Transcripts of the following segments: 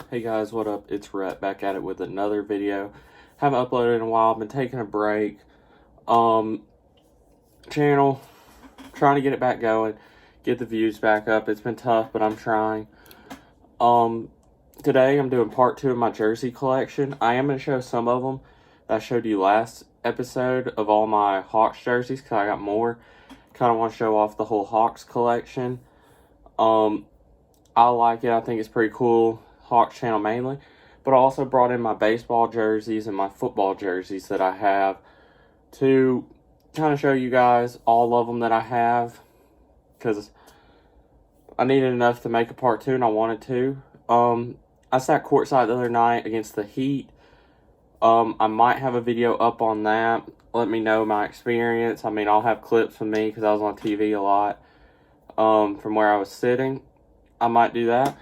Hey guys, what up? It's Rhett back at it with another video. Haven't uploaded in a while. I've been taking a break. Channel, trying to get it back going, get the views back up. It's been tough, but I'm trying. Today I'm doing part 2 of my jersey collection. I am going to show some of them that I showed you last episode of all my Hawks jerseys, because I got more. Kind of want to show off the whole Hawks collection. I like it. I think it's pretty cool. Hawks channel mainly, but I also brought in my baseball jerseys and my football jerseys that I have to kind of show you guys all of them that I have, because I needed enough to make a part 2 and I wanted to. I sat courtside the other night against the Heat. I might have a video up on that. Let me know my experience. I mean, I'll have clips of me because I was on TV a lot from where I was sitting. I might do that.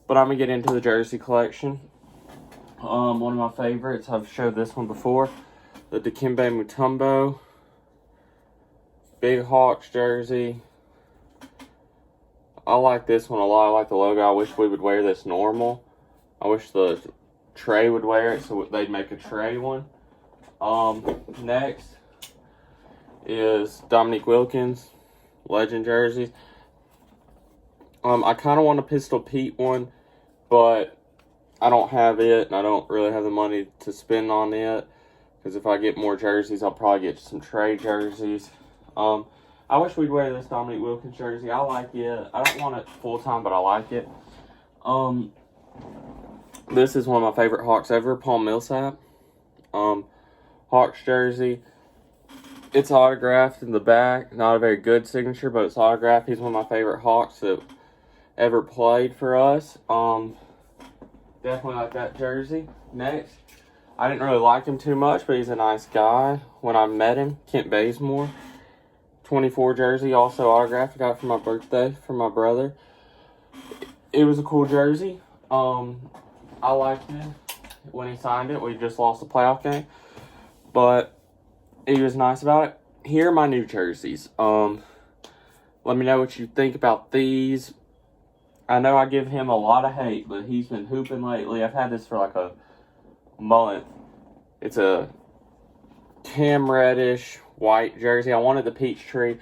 But I'm going to get into the jersey collection. One of my favorites, I've showed this one before. The Dikembe Mutombo. Big Hawks jersey. I like this one a lot. I like the logo. I wish we would wear this normal. I wish the Trey would wear it so they'd make a Trey one. Next is Dominique Wilkins. Legend jerseys. I kind of want a Pistol Pete one, but I don't have it, and I don't really have the money to spend on it, because if I get more jerseys, I'll probably get some trade jerseys. I wish we'd wear this Dominique Wilkins jersey. I like it. I don't want it full-time, but I like it. This is one of my favorite Hawks ever, Paul Millsap. Hawks jersey. It's autographed in the back. Not a very good signature, but it's autographed. He's one of my favorite Hawks that ever played for us. Definitely like that jersey. Next, I didn't really like him too much, but he's a nice guy when I met him. Kent Bazemore, 24 jersey, also autographed. I got it for my birthday from my brother. It was a cool jersey. I liked it when he signed it. We just lost the playoff game, but he was nice about it. Here are my new jerseys. Let me know what you think about these. I know I give him a lot of hate, but he's been hooping lately. I've had this for like a month. It's a Cam Reddish white jersey. I wanted the Peachtree,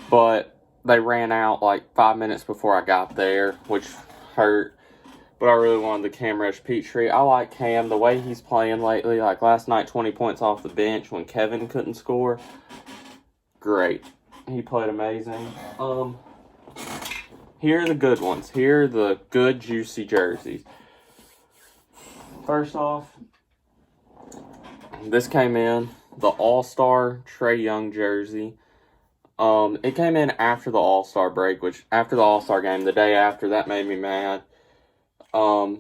but they ran out like 5 minutes before I got there, which hurt. But I really wanted the Cam Reddish Peachtree. I like Cam, the way he's playing lately. Like last night, 20 points off the bench when Kevin couldn't score. Great. He played amazing. Here are the good ones. Here are the good, juicy jerseys. First off, this came in, the All-Star Trae Young jersey. It came in after the All-Star break, which after the All-Star game, the day after, that made me mad. Trae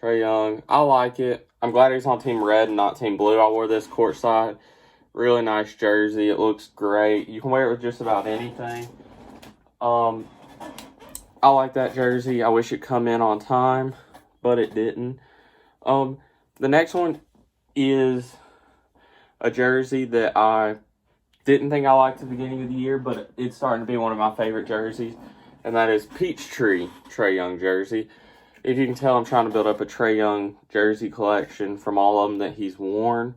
Young, I like it. I'm glad he's on Team Red and not Team Blue. I wore this courtside. Really nice jersey. It looks great. You can wear it with just about anything. I like that jersey. I wish it come in on time, but it didn't. The next one is a jersey that I didn't think I liked at the beginning of the year, but it's starting to be one of my favorite jerseys, and that is Peachtree Trae Young jersey. If you can tell, I'm trying to build up a Trae Young jersey collection from all of them that he's worn.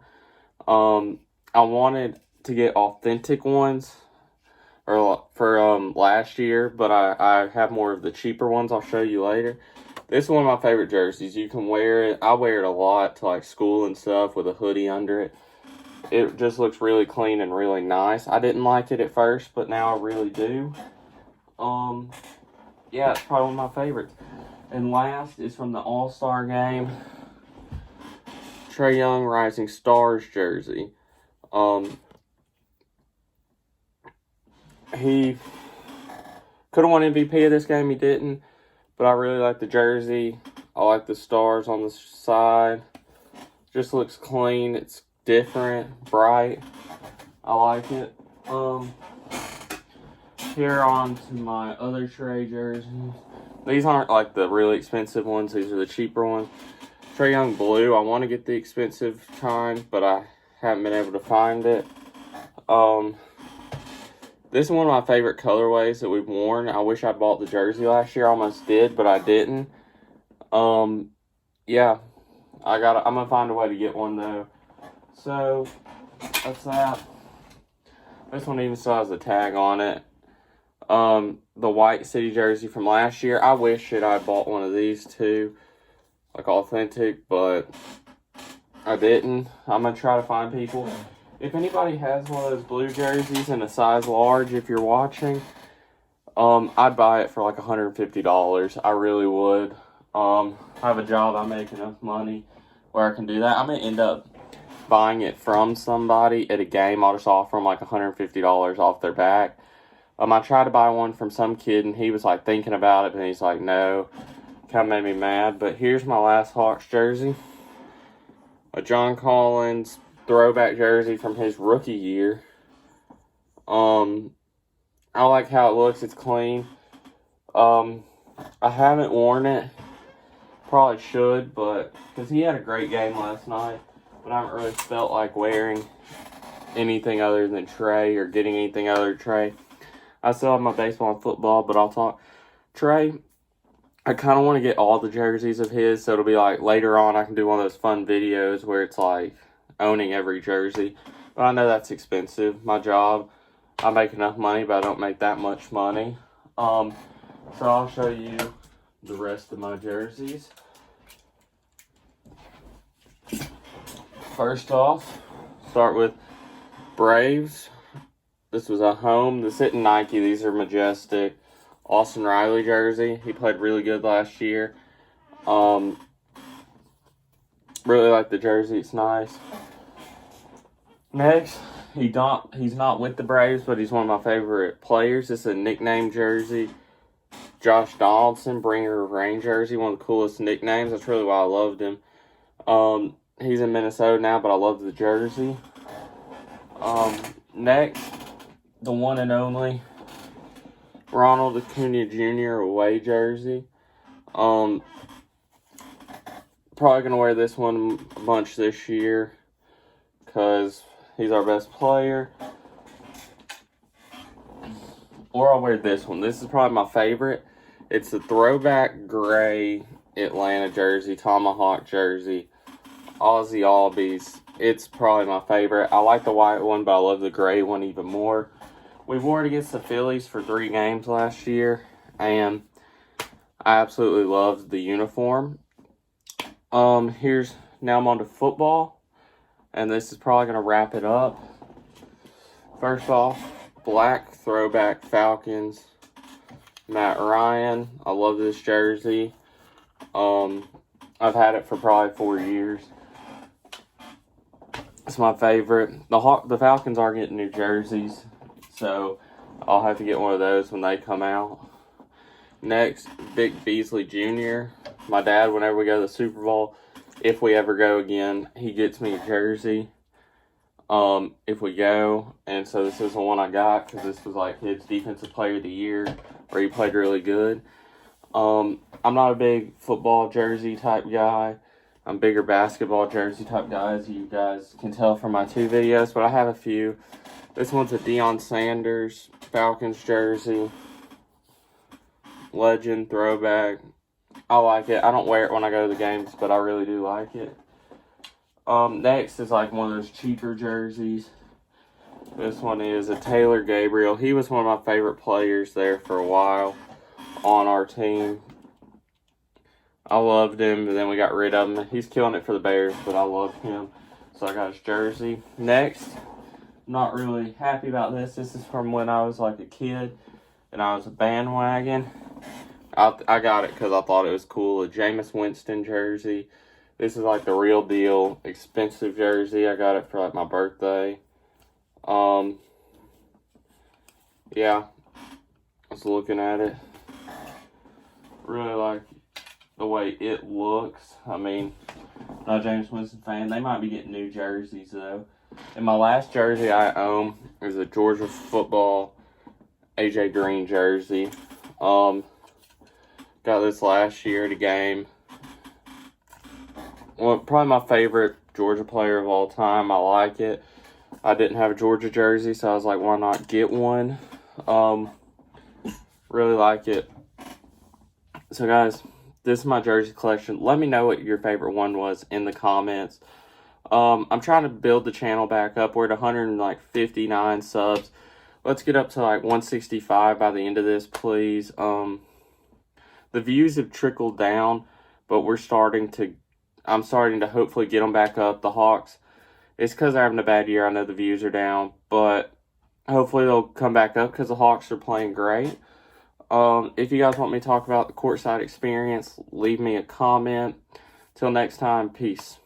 I wanted to get authentic ones for last year, but I have more of the cheaper ones. I'll show you later. This is one of my favorite jerseys. You can wear it. I wear it a lot to like school and stuff with a hoodie under it. It just looks really clean and really nice. I didn't like it at first, but now I really do. Yeah, it's probably one of my favorites. And last is from the All-Star game, Trae Young Rising Stars jersey. He could have won MVP of this game. He didn't. But I really like the jersey. I like the stars on the side. Just looks clean. It's different, bright. I like it. Here on to my other Trae jerseys. These aren't like the really expensive ones. These are the cheaper ones. Trae Young Blue. I want to get the expensive kind, but I haven't been able to find it. This is one of my favorite colorways that we've worn. I wish I bought the jersey last year. I almost did, but I didn't. Yeah, I'm gonna find a way to get one though. So that's that. This one even still has a tag on it. The White City jersey from last year. I wish that I bought one of these too, like authentic, but I didn't. I'm gonna try to find people. If anybody has one of those blue jerseys in a size large, if you're watching, I'd buy it for like $150. I really would. I have a job. I make enough money where I can do that. I may end up buying it from somebody at a game. I'll just offer them like $150 off their back. I tried to buy one from some kid, and he was like thinking about it, but he's like, no. Kind of made me mad. But here's my last Hawks jersey. A John Collins throwback jersey from his rookie year. I like how it looks. It's clean. I haven't worn it. Probably should, but because he had a great game last night, but I haven't really felt like wearing anything other than Trey or getting anything other than Trey. I still have my baseball and football, but I'll talk. Trey, I kind of want to get all the jerseys of his, so it'll be like later on I can do one of those fun videos where it's like owning every jersey. But I know that's expensive. My job, I make enough money, but I don't make that much money. So I'll show you the rest of my jerseys. First off, start with Braves. This was a home. This isn't Nike. These are majestic. Austin Riley jersey. He played really good last year. Really like the jersey. It's nice. Next, he's not with the Braves, but he's one of my favorite players. This is a nickname jersey. Josh Donaldson, Bringer of Rain jersey. One of the coolest nicknames. That's really why I loved him. He's in Minnesota now, but I love the jersey. Next, the one and only Ronald Acuna Jr. away jersey. Probably gonna wear this one a bunch this year because he's our best player. Or I'll wear this one. This is probably my favorite. It's a throwback gray Atlanta jersey, Tomahawk jersey, Aussie Albies. It's probably my favorite. I like the white one, but I love the gray one even more. We wore it against the Phillies for 3 games last year, and I absolutely loved the uniform. Now I'm on to football, and this is probably going to wrap it up. First off, black throwback Falcons, Matt Ryan. I love this jersey. I've had it for probably 4 years. It's my favorite. The Falcons are getting new jerseys, so I'll have to get one of those when they come out. Next, Vic Beasley Jr. My dad, whenever we go to the Super Bowl, if we ever go again, he gets me a jersey. If we go, and so this is the one I got because this was like his defensive player of the year, where he played really good. I'm not a big football jersey type guy. I'm a bigger basketball jersey type guy, as you guys can tell from my 2 videos, but I have a few. This one's a Deion Sanders Falcons jersey. Legend, throwback. I like it. I don't wear it when I go to the games, but I really do like it. Next is like one of those cheaper jerseys. This one is a Taylor Gabriel. He was one of my favorite players there for a while on our team. I loved him, and then we got rid of him. He's killing it for the Bears, but I love him. So I got his jersey. Next, not really happy about this. This is from when I was like a kid, and I was a bandwagon. I got it because I thought it was cool. A Jameis Winston jersey. This is like the real deal, expensive jersey. I got it for like my birthday. Yeah, I was looking at it. Really like the way it looks. I mean, not a James Winston fan. They might be getting new jerseys though. And my last jersey I own is a Georgia football AJ Green jersey. Got this last year at a game. Well, probably my favorite Georgia player of all time. I like it. I didn't have a Georgia jersey, so I was like, why not get one? Really like it. So guys, This is my jersey collection. Let me know what your favorite one was in the comments. I'm trying to build the channel back up. We're at 159 subs. Let's get up to like 165 by the end of this, please. The views have trickled down, but I'm starting to hopefully get them back up. The Hawks, it's because they're having a bad year. I know the views are down, but hopefully they'll come back up because the Hawks are playing great. If you guys want me to talk about the courtside experience, leave me a comment. Till next time, peace.